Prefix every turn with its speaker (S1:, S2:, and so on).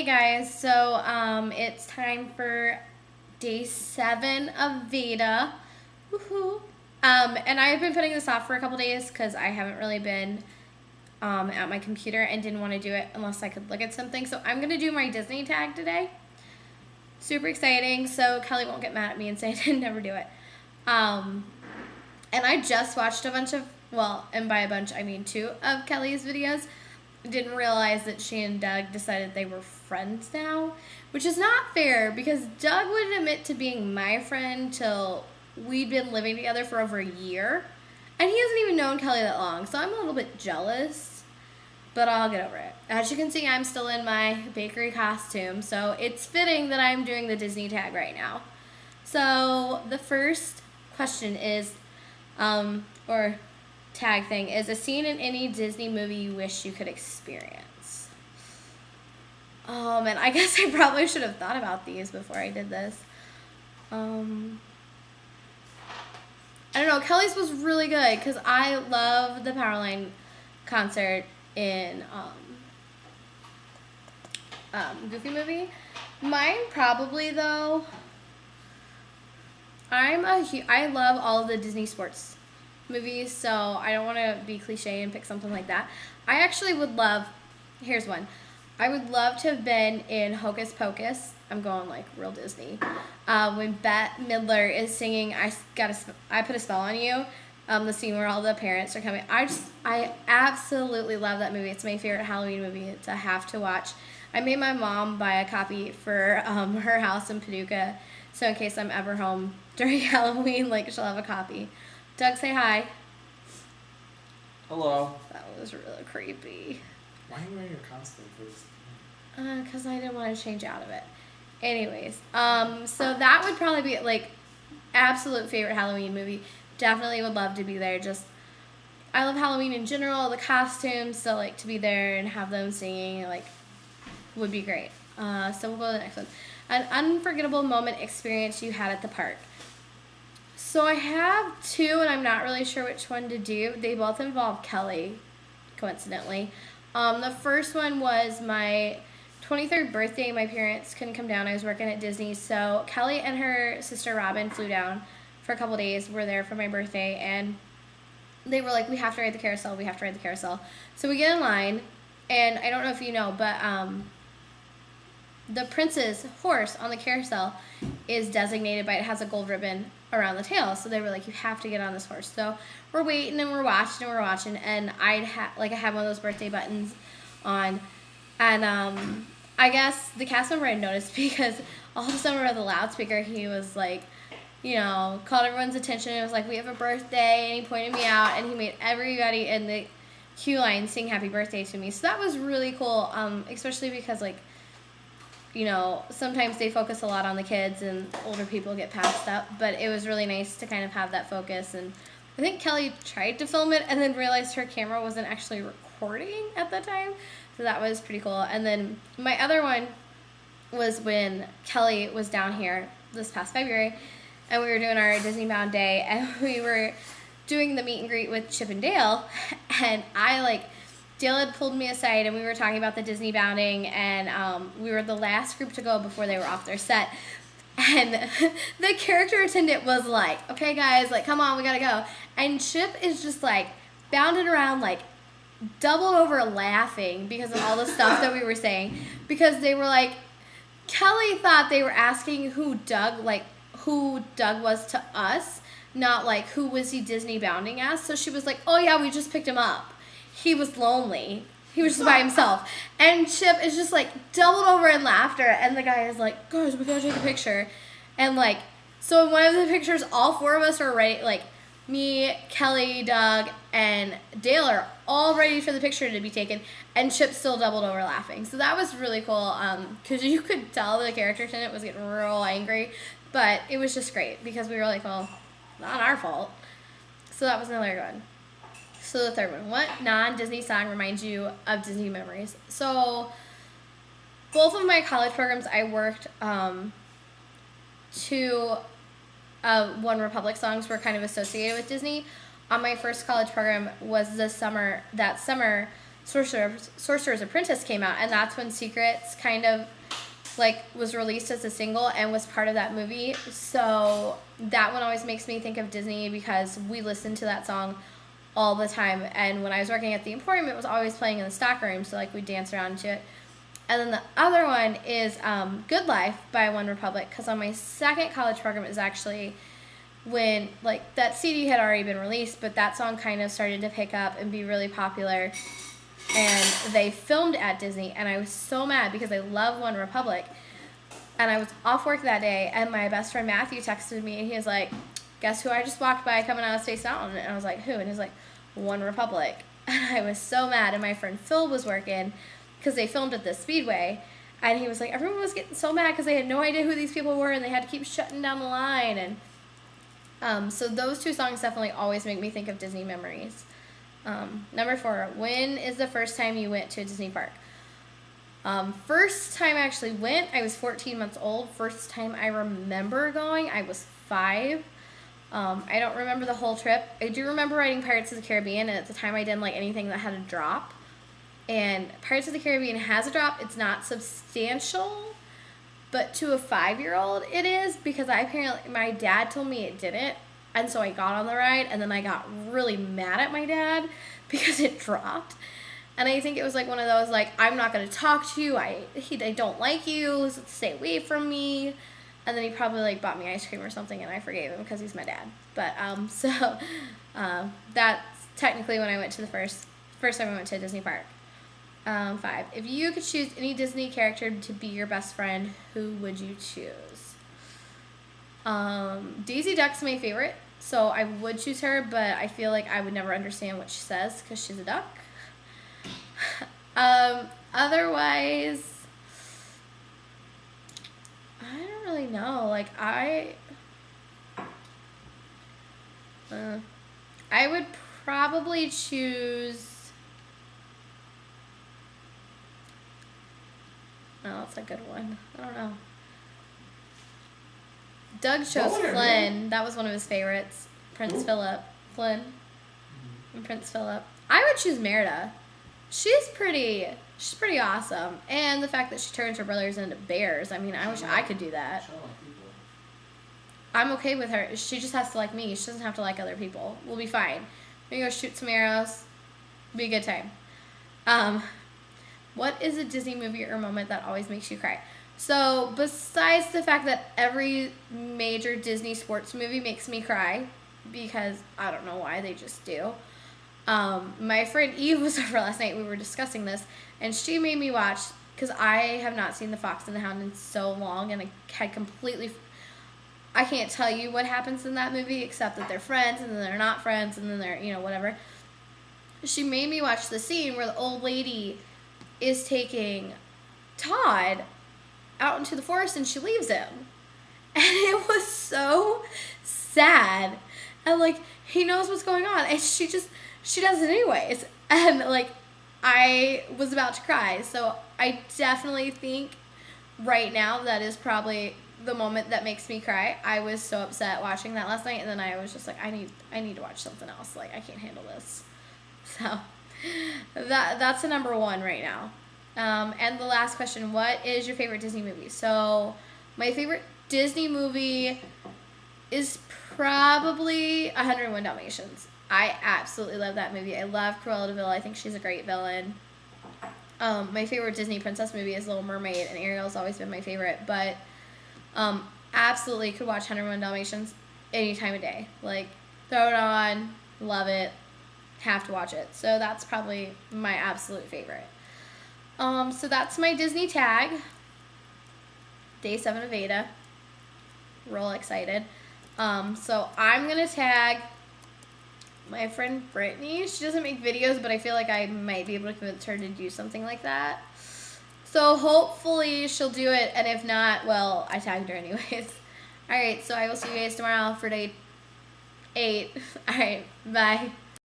S1: Hey guys, so it's time for day 7 of VEDA. Woohoo! And I've been putting this off for a couple days because I haven't really been at my computer and didn't want to do it unless I could look at something. So I'm gonna do my Disney tag today. Super exciting. So Kelly won't get mad at me and say I didn't never do it. And I just watched a bunch of, well, and by a bunch I mean 2 of Kelly's videos. Didn't realize that she and Doug decided they were friends now, which is not fair because Doug wouldn't admit to being my friend till we'd been living together for over a year, and he hasn't even known Kelly that long, so I'm a little bit jealous, but I'll get over it. As you can see, I'm still in my bakery costume, so it's fitting that I'm doing the Disney tag right now. So the first question is, or tag thing, is a scene in any Disney movie you wish you could experience. And I guess I probably should have thought about these before I did this. I don't know, Kelly's was really good because I love the Powerline concert in Goofy movie. Mine probably though, I love all of the Disney sports movies, so I don't want to be cliche and pick something like that. I actually would love, here's one. I would love to have been in Hocus Pocus. I'm going like real Disney. When Bette Midler is singing I Put a Spell on You, the scene where all the parents are coming. I absolutely love that movie. It's my favorite Halloween movie. It's a have to watch. I made my mom buy a copy for her house in Paducah, so in case I'm ever home during Halloween, like she'll have a copy. Doug, say hi.
S2: Hello.
S1: That was really creepy.
S2: Why are you wearing your costume first?
S1: Because I didn't want to change out of it. Anyways, so that would probably be like absolute favorite Halloween movie. Definitely would love to be there. Just, I love Halloween in general, the costumes, so like to be there and have them singing like would be great. So we'll go to the next one. An unforgettable moment experience you had at the park. So I have 2, and I'm not really sure which one to do. They both involve Kelly, coincidentally. The first one was my 23rd birthday. My parents couldn't come down. I was working at Disney, so Kelly and her sister Robin flew down for a couple days. We're there for my birthday, and they were like, we have to ride the carousel. We have to ride the carousel. So we get in line, and I don't know if you know, but the prince's horse on the carousel is designated by, it has a gold ribbon around the tail, so they were like, you have to get on this horse. So we're waiting and we're watching and I had one of those birthday buttons on, and I guess the cast member had noticed because all of a sudden over the loudspeaker he was like, you know, called everyone's attention and was like, we have a birthday, and he pointed me out and he made everybody in the queue line sing happy birthday to me. So that was really cool, especially because like, you know, sometimes they focus a lot on the kids and older people get passed up, but it was really nice to kind of have that focus. And I think Kelly tried to film it and then realized her camera wasn't actually recording at the time, so that was pretty cool. And then my other one was when Kelly was down here this past February and we were doing our Disney Bound Day and we were doing the meet and greet with Chip and Dale, and Dale had pulled me aside and we were talking about the Disney bounding, and we were the last group to go before they were off their set. And the character attendant was like, okay guys, like come on, we gotta go. And Chip is just like bounding around like doubled over laughing because of all the stuff that we were saying. Because they were like, Kelly thought they were asking who Doug was to us, not like who was he Disney bounding as. So she was like, oh yeah, we just picked him up. He was lonely. He was just by himself. And Chip is just like doubled over in laughter. And the guy is like, guys, we gotta take a picture. And like, so in one of the pictures, all 4 of us are ready, like me, Kelly, Doug, and Dale are all ready for the picture to be taken. And Chip still doubled over laughing. So that was really cool, because you could tell the character attendant was getting real angry. But it was just great because we were like, well, not our fault. So that was another good one. So the third one, what non-Disney song reminds you of Disney memories? So both of my college programs, I worked to One Republic songs were kind of associated with Disney. On my first college program was that summer Sorcerer's Apprentice came out, and that's when Secrets kind of like was released as a single and was part of that movie. So that one always makes me think of Disney because we listened to that song all the time. And when I was working at the Emporium, it was always playing in the stock room, so like we danced around to it. And then the other one is Good Life by One Republic, because on my second college program is actually when like that CD had already been released, but that song kind of started to pick up and be really popular. And they filmed at Disney, and I was so mad because I love One Republic. And I was off work that day, and my best friend Matthew texted me, and he was like, guess who I just walked by coming out of Space Mountain? And I was like, who? And he was like, One Republic. And I was so mad, and my friend Phil was working because they filmed at the Speedway, and he was like, everyone was getting so mad because they had no idea who these people were, and they had to keep shutting down the line. And so those two songs definitely always make me think of Disney memories. Number 4, when is the first time you went to a Disney park? First time I actually went, I was 14 months old. First time I remember going, I was 5. I don't remember the whole trip. I do remember riding Pirates of the Caribbean, and at the time I didn't like anything that had a drop. And Pirates of the Caribbean has a drop. It's not substantial, but to a 5-year-old it is, because my dad told me it didn't. And so I got on the ride, and then I got really mad at my dad because it dropped. And I think it was like one of those, like, I'm not going to talk to you. I don't like you. So stay away from me. And then he probably, like, bought me ice cream or something, and I forgave him because he's my dad. But, that's technically when I went to the first time I went to a Disney park. 5. If you could choose any Disney character to be your best friend, who would you choose? Daisy Duck's my favorite, so I would choose her, but I feel like I would never understand what she says because she's a duck. Otherwise, I don't really know. Like, I would probably choose. Oh, that's a good one. I don't know. Doug chose Flynn. That was one of his favorites. Prince Philip. Flynn. And Prince Philip. I would choose Merida. She's pretty awesome. And the fact that she turns her brothers into bears. I mean, I wish I could do that. I'm okay with her. She just has to like me. She doesn't have to like other people. We'll be fine. Maybe go shoot some arrows. Be a good time. What is a Disney movie or moment that always makes you cry? So, besides the fact that every major Disney sports movie makes me cry, because I don't know why, they just do. My friend Eve was over last night. We were discussing this, and she made me watch, because I have not seen The Fox and the Hound in so long, and I had completely... I can't tell you what happens in that movie, except that they're friends, and then they're not friends, and then they're, whatever. She made me watch the scene where the old lady is taking Todd out into the forest, and she leaves him. And it was so sad. And, like, he knows what's going on, and she does it anyways. And, like, I was about to cry. So I definitely think right now that is probably the moment that makes me cry. I was so upset watching that last night, and then I was just like, I need to watch something else. Like, I can't handle this. So that's the number 1 right now. And the last question, what is your favorite Disney movie? So my favorite Disney movie is probably 101 Dalmatians. I absolutely love that movie. I love Cruella de Vil. I think she's a great villain. My favorite Disney princess movie is Little Mermaid, and Ariel's always been my favorite. But absolutely could watch 101 Dalmatians any time of day. Like, throw it on, love it, have to watch it. So that's probably my absolute favorite. So that's my Disney tag. Day 7 of VEDA. Real excited. So I'm going to tag my friend Brittany. She doesn't make videos, but I feel like I might be able to convince her to do something like that. So hopefully she'll do it, and if not, well, I tagged her anyways. Alright, so I will see you guys tomorrow for day 8. Alright, bye.